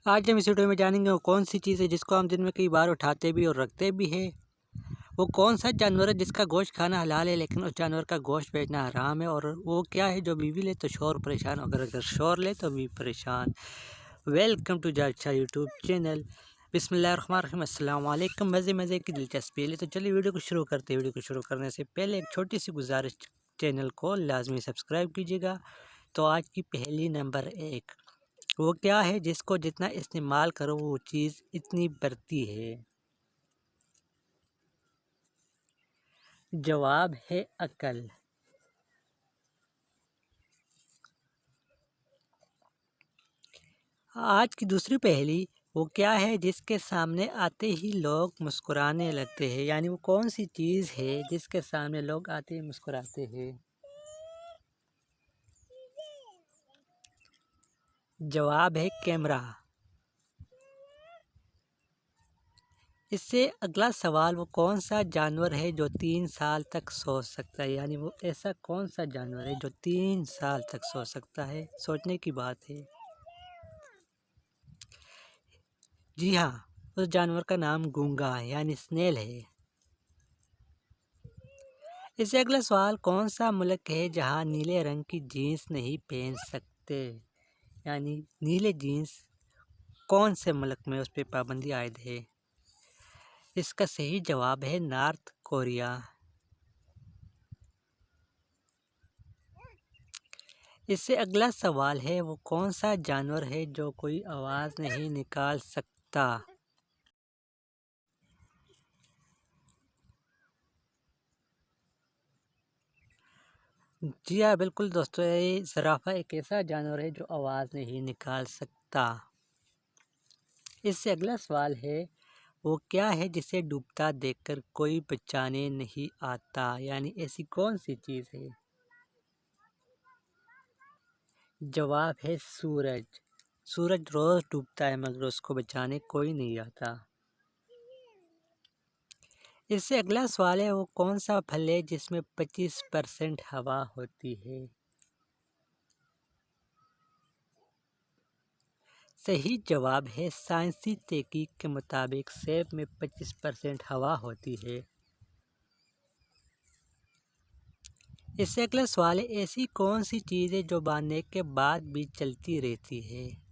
आज हम इस वीडियो में जानेंगे वो कौन सी चीज़ है जिसको हम दिन में कई बार उठाते भी और रखते भी हैं। वो कौन सा जानवर है जिसका गोश्त खाना हलाल है लेकिन उस जानवर का गोश्त बेचना हराम है। और वो क्या है जो बीवी ले तो शोर परेशान, अगर शोर ले तो बीवी परेशान। वेलकम टू जाचा यूट्यूब चैनल। बिस्मिल्लाहिर्रहमानिर्रहीम, अस्सलाम वालेकुम। मज़े की दिलचस्पी ले तो चलिए वीडियो को शुरू करते हैं। वीडियो को शुरू करने से पहले एक छोटी सी गुजारिश, चैनल को लाजमी सब्सक्राइब कीजिएगा। तो आज की पहली नंबर 1, वो क्या है जिसको जितना इस्तेमाल करो वो चीज़ इतनी बढ़ती है। जवाब है अकल। आज की दूसरी पहेली, वो क्या है जिसके सामने आते ही लोग मुस्कुराने लगते हैं। यानी वो कौन सी चीज़ है जिसके सामने लोग आते ही मुस्कुराते हैं। जवाब है कैमरा। इससे अगला सवाल, वो कौन सा जानवर है जो 3 साल तक सो सकता है। यानी वो ऐसा कौन सा जानवर है जो 3 साल तक सो सकता है। सोचने की बात है। जी हाँ, उस जानवर का नाम गूंगा है यानी स्नेल है। इससे अगला सवाल, कौन सा मुल्क है जहाँ नीले रंग की जीन्स नहीं पहन सकते। यानी नीले जीन्स कौन से मुल्क में उस पर पाबंदी आयद है। इसका सही जवाब है नॉर्थ कोरिया। इससे अगला सवाल है, वो कौन सा जानवर है जो कोई आवाज़ नहीं निकाल सकता। जी हाँ, बिल्कुल दोस्तों, ये ज़राफ़ा एक ऐसा जानवर है जो आवाज़ नहीं निकाल सकता। इससे अगला सवाल है, वो क्या है जिसे डूबता देखकर कोई बचाने नहीं आता। यानी ऐसी कौन सी चीज़ है। जवाब है सूरज। सूरज रोज़ डूबता है मगर उसको बचाने कोई नहीं आता। इससे अगला सवाल है, वो कौन सा फल है जिसमें 25% हवा होती है। सही जवाब है साइंसी तहकीक के मुताबिक सेब में 25% हवा होती है। इससे अगला सवाल है, ऐसी कौन सी चीज़ है जो बांधने के बाद भी चलती रहती है।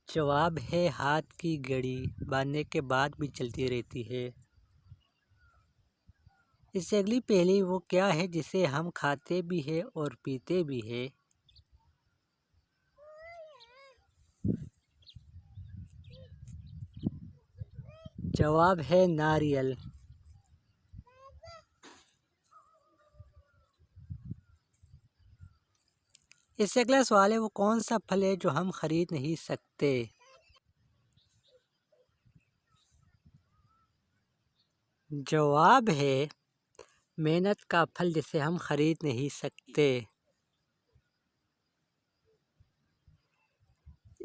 जवाब है हाथ की घड़ी, बांधने के बाद भी चलती रहती है। इससे अगली पहेली, वो क्या है जिसे हम खाते भी है और पीते भी है। जवाब है नारियल। इससे अगला सवाल है, वो कौन सा फल है जो हम खरीद नहीं सकते। जवाब है मेहनत का फल जिसे हम खरीद नहीं सकते।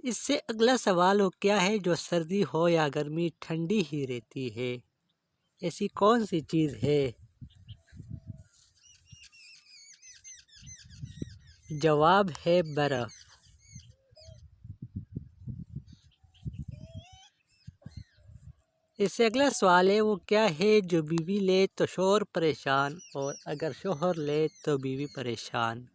इससे अगला सवाल, वो क्या है जो सर्दी हो या गर्मी ठंडी ही रहती है। ऐसी कौन सी चीज़ है। जवाब है बर्फ़। इससे अगला सवाल है, वो क्या है जो बीवी ले तो शोहर परेशान और अगर शोहर ले तो बीवी परेशान।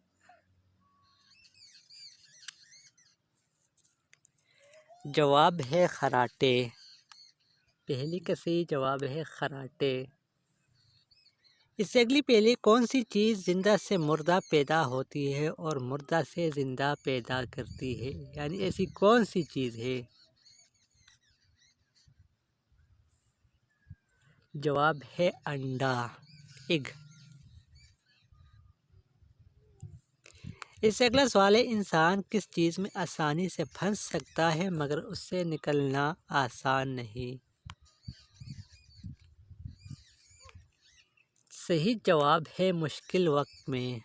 जवाब है खराटे। पहली का सही जवाब है खराटे। इससे अगली पहली, कौन सी चीज़ जिंदा से मुर्दा पैदा होती है और मुर्दा से ज़िंदा पैदा करती है। यानी ऐसी कौन सी चीज़ है। जवाब है अंडा, एग। इससे अगला सवाल है, इंसान किस चीज़ में आसानी से फंस सकता है मगर उससे निकलना आसान नहीं। सही जवाब है मुश्किल वक्त में।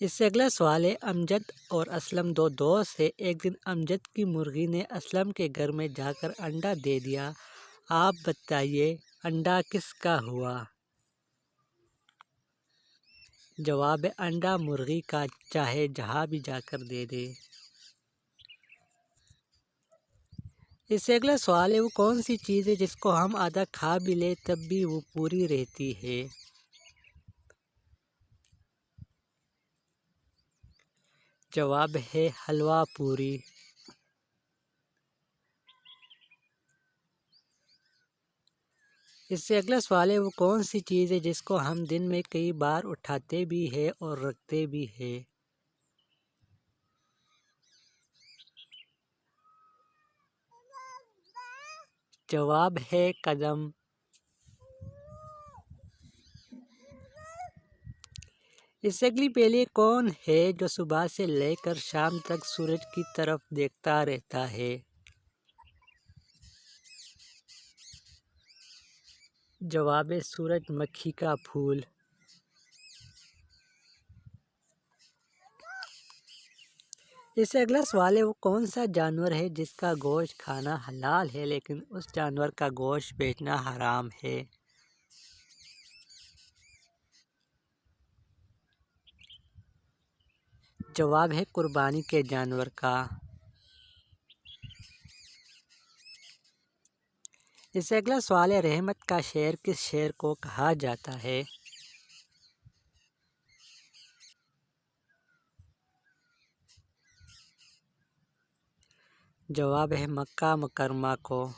इससे अगला सवाल है, अमजद और असलम दो दोस्त है। एक दिन अमजद की मुर्गी ने असलम के घर में जाकर अंडा दे दिया। आप बताइए अंडा किसका हुआ। जवाब है अंडा मुर्गी का चाहे जहाँ भी जाकर दे दे। इससे अगला सवाल है वो कौन सी चीज़ है जिसको हम आधा खा भी ले तब भी वो पूरी रहती है। जवाब है हलवा पूरी। इससे अगला सवाल है वो कौन सी चीज़ है जिसको हम दिन में कई बार उठाते भी है और रखते भी है। जवाब है कदम। इससे अगली पहेली कौन है जो सुबह से लेकर शाम तक सूरज की तरफ देखता रहता है। जवाब है सूरजमुखी का फूल। इससे अगला सवाल है वो कौन सा जानवर है जिसका गोश्त खाना हलाल है लेकिन उस जानवर का गोश्त बेचना हराम है। जवाब है कुर्बानी के जानवर का। इससे अगला सवाल है रहमत का शेर किस शेर को कहा जाता है। जवाब है मक्का मुकरमा को।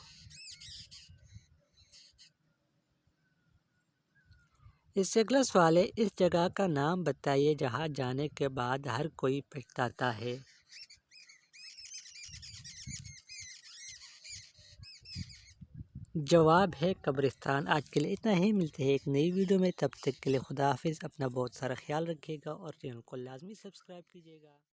इससे अगला सवाल है इस जगह का नाम बताइए जहाँ जाने के बाद हर कोई पछताता है। जवाब है कब्रिस्तान। आज के लिए इतना ही, मिलते हैं एक नई वीडियो में, तब तक के लिए खुदा हाफिज़। अपना बहुत सारा ख्याल रखिएगा और चैनल को लाजमी सब्सक्राइब कीजिएगा।